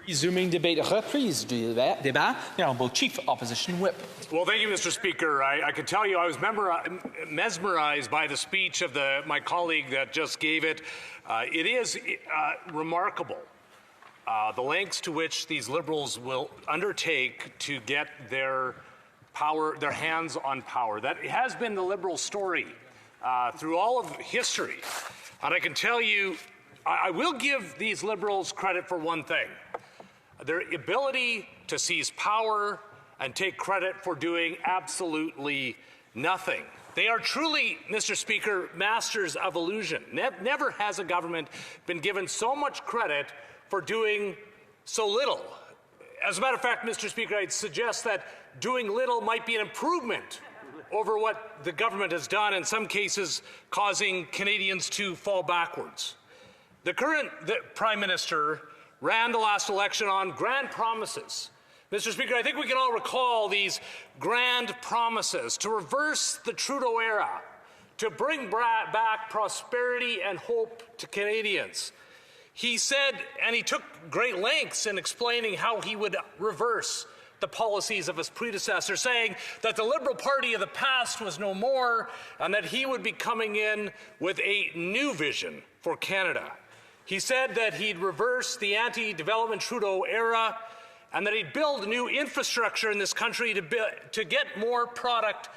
Resuming debate, reprise du débat, the Honourable Chief Opposition Whip. Well, thank you, Mr. Speaker. I can tell you I was mesmerized by the speech of my colleague that just gave it. It is remarkable the lengths to which these Liberals will undertake to get their hands on power. That has been the Liberal story through all of history. And I can tell you, I will give these Liberals credit for one thing. Their ability to seize power and take credit for doing absolutely nothing. They are truly, Mr. Speaker, masters of illusion. Never has a government been given so much credit for doing so little. As a matter of fact, Mr. Speaker, I'd suggest that doing little might be an improvement over what the government has done, in some cases causing Canadians to fall backwards. The current Prime Minister ran the last election on grand promises. Mr. Speaker, I think we can all recall these grand promises to reverse the Trudeau era, to bring back prosperity and hope to Canadians. He said, and he took great lengths in explaining how he would reverse the policies of his predecessor, saying that the Liberal Party of the past was no more and that he would be coming in with a new vision for Canada. He said that he'd reverse the anti-development Trudeau era and that he'd build new infrastructure in this country to get more product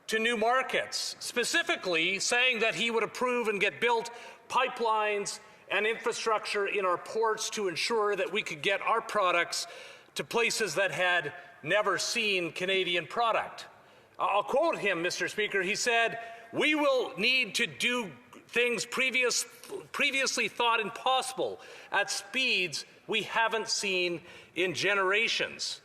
to new markets, specifically saying that he would approve and get built pipelines and infrastructure in our ports to ensure that we could get our products to places that had never seen Canadian product. I'll quote him, Mr. Speaker. He said, "We will need to do things previously thought impossible at speeds we haven't seen in generations."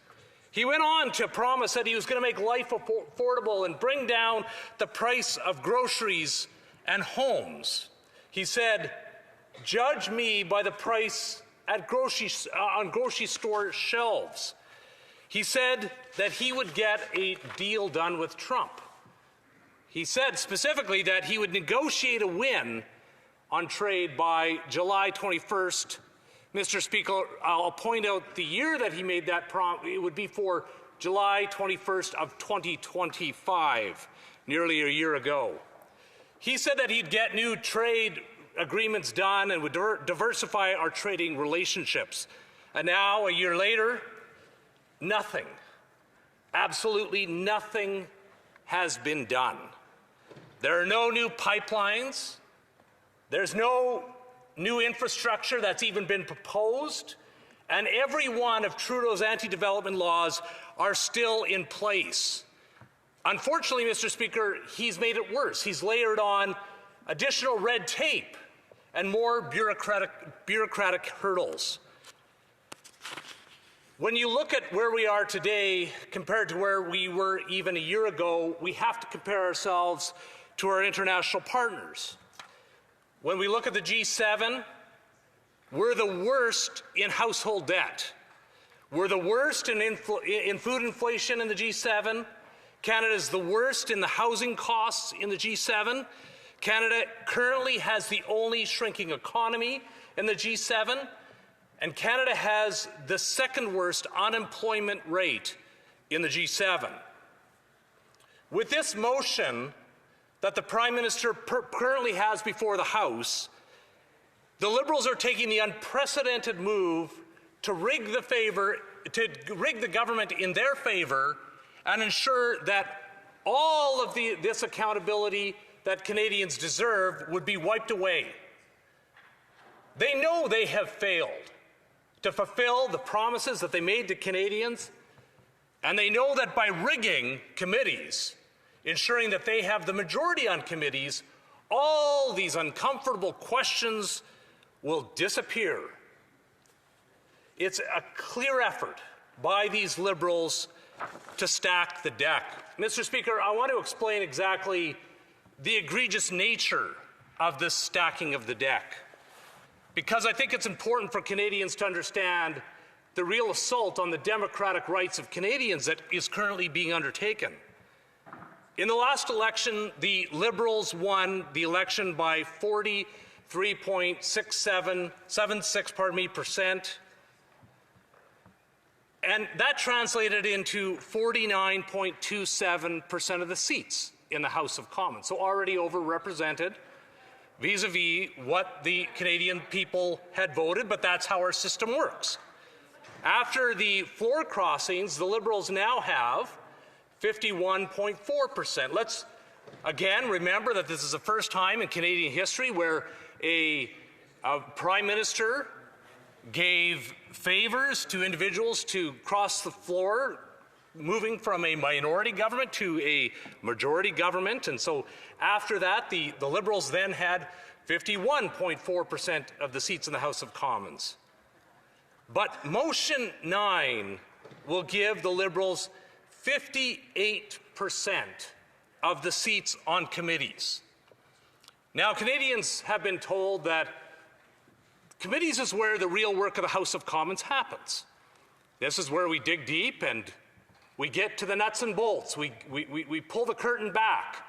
He went on to promise that he was going to make life affordable and bring down the price of groceries and homes. He said, "Judge me by the price at on grocery store shelves." He said that he would get a deal done with Trump. He said specifically that he would negotiate a win on trade by July 21st. Mr. Speaker, I'll point out the year that he made that promise. It would be for July 21st of 2025, nearly a year ago. He said that he'd get new trade agreements done and would diversify our trading relationships. And now, a year later, nothing, absolutely nothing has been done. There are no new pipelines. There's no new infrastructure that's even been proposed. And every one of Trudeau's anti-development laws are still in place. Unfortunately, Mr. Speaker, he's made it worse. He's layered on additional red tape and more bureaucratic hurdles. When you look at where we are today compared to where we were even a year ago, we have to compare ourselves to our international partners. When we look at the G7, we're the worst in household debt. We're the worst in food inflation in the G7. Canada's the worst in the housing costs in the G7. Canada currently has the only shrinking economy in the G7, and Canada has the second worst unemployment rate in the G7. With this motion that the Prime Minister currently has before the House, the Liberals are taking the unprecedented move to rig the government in their favor and ensure that all of this accountability that Canadians deserve would be wiped away. They know they have failed to fulfill the promises that they made to Canadians, and they know that by rigging committees, ensuring that they have the majority on committees, all these uncomfortable questions will disappear. It's a clear effort by these Liberals to stack the deck. Mr. Speaker, I want to explain exactly the egregious nature of this stacking of the deck, because I think it's important for Canadians to understand the real assault on the democratic rights of Canadians that is currently being undertaken. In the last election, the Liberals won the election by 43.76%. And that translated into 49.27% of the seats in the House of Commons, so already overrepresented vis-a-vis what the Canadian people had voted, but that's how our system works. After the floor crossings, the Liberals now have 51.4%. Let's again remember that this is the first time in Canadian history where a Prime Minister gave favors to individuals to cross the floor, moving from a minority government to a majority government. And so after that, the Liberals then had 51.4% of the seats in the House of Commons. But Motion 9 will give the Liberals 58% of the seats on committees. Now, Canadians have been told that committees is where the real work of the House of Commons happens. This is where we dig deep and we get to the nuts and bolts. We pull the curtain back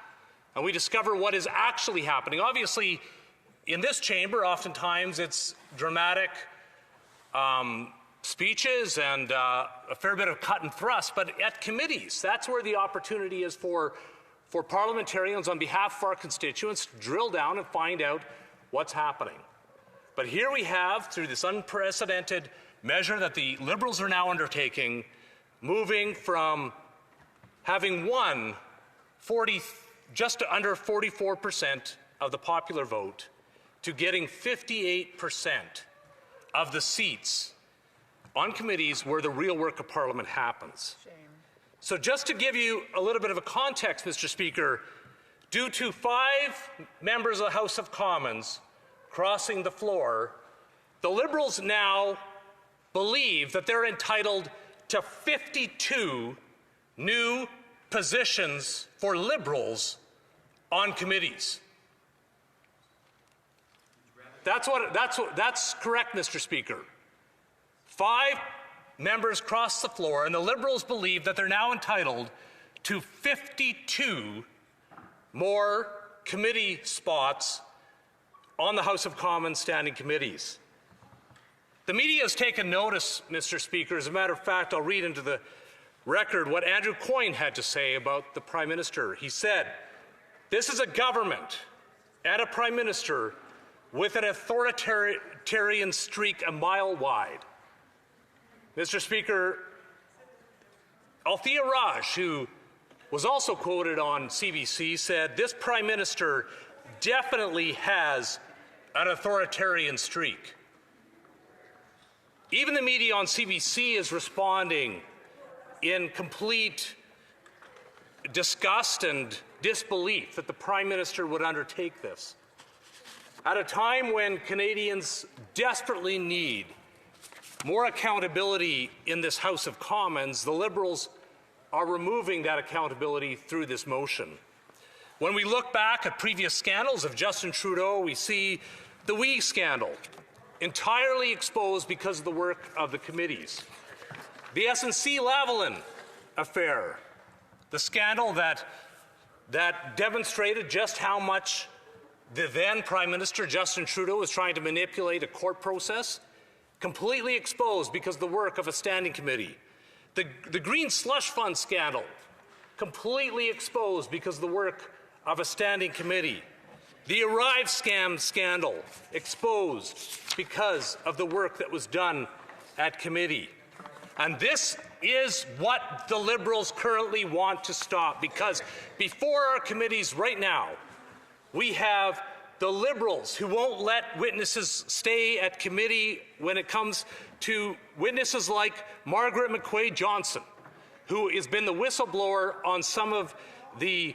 and we discover what is actually happening. Obviously, in this chamber, oftentimes it's dramatic speeches and a fair bit of cut and thrust, but at committees, that's where the opportunity is for parliamentarians on behalf of our constituents to drill down and find out what's happening. But here we have, through this unprecedented measure that the Liberals are now undertaking, moving from having won just under 44% of the popular vote to getting 58% of the seats on committees where the real work of Parliament happens. Shame. So just to give you a little bit of a context, Mr. Speaker, due to 5 members of the House of Commons crossing the floor, the Liberals now believe that they're entitled to 52 new positions for Liberals on committees. That's correct, Mr. Speaker. 5 members crossed the floor, and the Liberals believe that they're now entitled to 52 more committee spots on the House of Commons standing committees. The media has taken notice, Mr. Speaker. As a matter of fact, I'll read into the record what Andrew Coyne had to say about the Prime Minister. He said, "This is a government and a Prime Minister with an authoritarian streak a mile wide." Mr. Speaker, Althea Raj, who was also quoted on CBC, said, "This Prime Minister definitely has an authoritarian streak." Even the media on CBC is responding in complete disgust and disbelief that the Prime Minister would undertake this. At a time when Canadians desperately need more accountability in this House of Commons, the Liberals are removing that accountability through this motion. When we look back at previous scandals of Justin Trudeau, we see the WE scandal, entirely exposed because of the work of the committees. The SNC-Lavalin affair, the scandal that demonstrated just how much the then Prime Minister Justin Trudeau was trying to manipulate a court process, completely exposed because of the work of a standing committee. The Green Slush Fund scandal, completely exposed because of the work of a standing committee. The Arrive scam scandal, exposed because of the work that was done at committee. And this is what the Liberals currently want to stop, because before our committees right now, we have the Liberals who won't let witnesses stay at committee when it comes to witnesses like Margaret McQuaid Johnson, who has been the whistleblower on some of the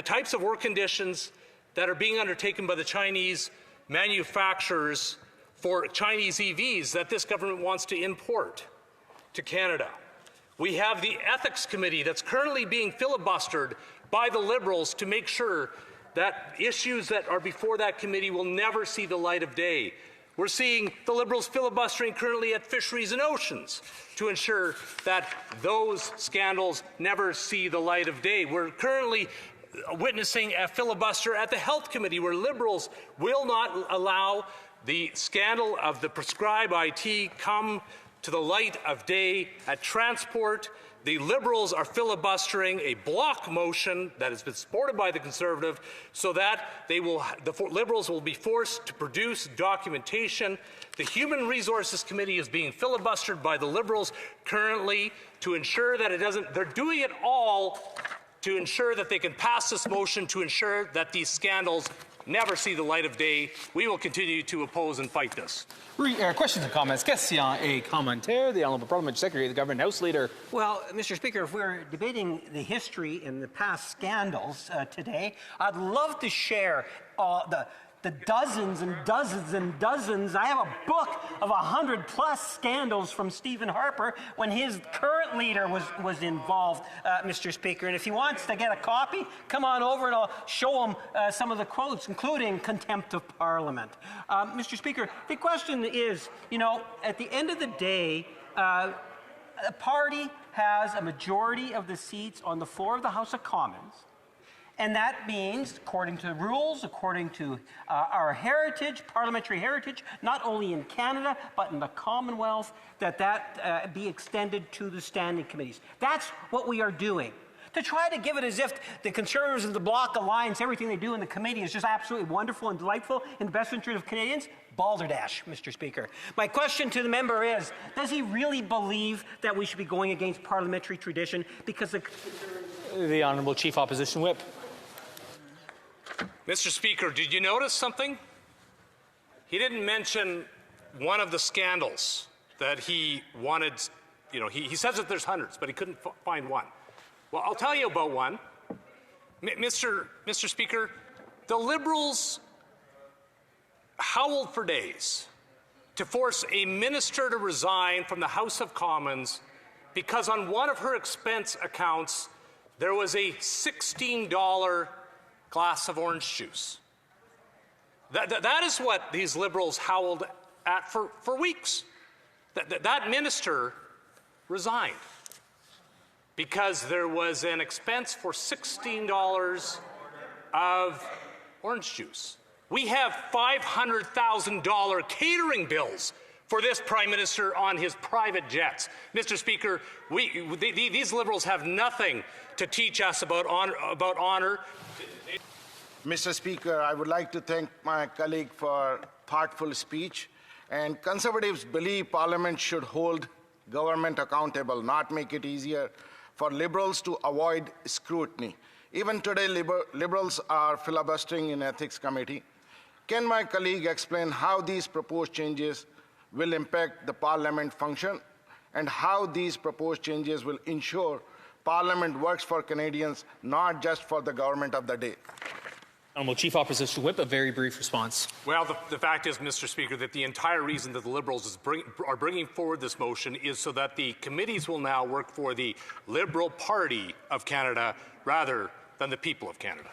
types of work conditions that are being undertaken by the Chinese manufacturers for Chinese EVs that this government wants to import to Canada. We have the Ethics Committee that's currently being filibustered by the Liberals to make sure that issues that are before that committee will never see the light of day. We're seeing the Liberals filibustering currently at Fisheries and Oceans to ensure that those scandals never see the light of day. We're currently witnessing a filibuster at the Health Committee where Liberals will not allow the scandal of the prescribed IT come to the light of day at transport. The Liberals are filibustering a block motion that has been supported by the Conservative so that the Liberals will be forced to produce documentation. The Human Resources Committee is being filibustered by the Liberals currently to ensure that it doesn't. They're doing it all to ensure that they can pass this motion to ensure that these scandals never see the light of day. We will continue to oppose and fight this. Questions and comments. Question et commentaire. The Honourable Parliamentary Secretary, the Government House Leader. Well, Mr. Speaker, if we're debating the history and the past scandals today, I'd love to share the dozens and dozens and dozens. I have a book of 100+ scandals from Stephen Harper when his current leader was involved, Mr. Speaker. And if he wants to get a copy, come on over and I'll show him some of the quotes, including contempt of Parliament. Mr. Speaker, the question is, you know, at the end of the day, a party has a majority of the seats on the floor of the House of Commons. And that means, according to the rules, according to our heritage, parliamentary heritage, not only in Canada, but in the Commonwealth, that be extended to the standing committees. That's what we are doing. To try to give it as if the Conservatives of the Bloc Alliance, everything they do in the committee is just absolutely wonderful and delightful in the best interest of Canadians, balderdash, Mr. Speaker. My question to the member is, does he really believe that we should be going against parliamentary tradition because The Honourable Chief Opposition Whip. Mr. Speaker, did you notice something? He didn't mention one of the scandals that he wanted. You know, he says that there's hundreds, but he couldn't find one. Well, I'll tell you about one. Mr. Speaker, the Liberals howled for days to force a minister to resign from the House of Commons because on one of her expense accounts there was a $16 glass of orange juice. That is what these Liberals howled at for weeks. That minister resigned because there was an expense for $16 of orange juice. We have $500,000 catering bills for this Prime Minister on his private jets. Mr. Speaker, these Liberals have nothing to teach us about honor. Mr. Speaker, I would like to thank my colleague for thoughtful speech. And Conservatives believe Parliament should hold government accountable, not make it easier for Liberals to avoid scrutiny. Even today, Liberals are filibustering in Ethics Committee. Can my colleague explain how these proposed changes will impact the Parliament function and how these proposed changes will ensure Parliament works for Canadians, not just for the government of the day? Honourable Chief Opposition Whip, a very brief response. Well, the fact is, Mr. Speaker, that the entire reason that the Liberals are bringing forward this motion is so that the committees will now work for the Liberal Party of Canada rather than the people of Canada.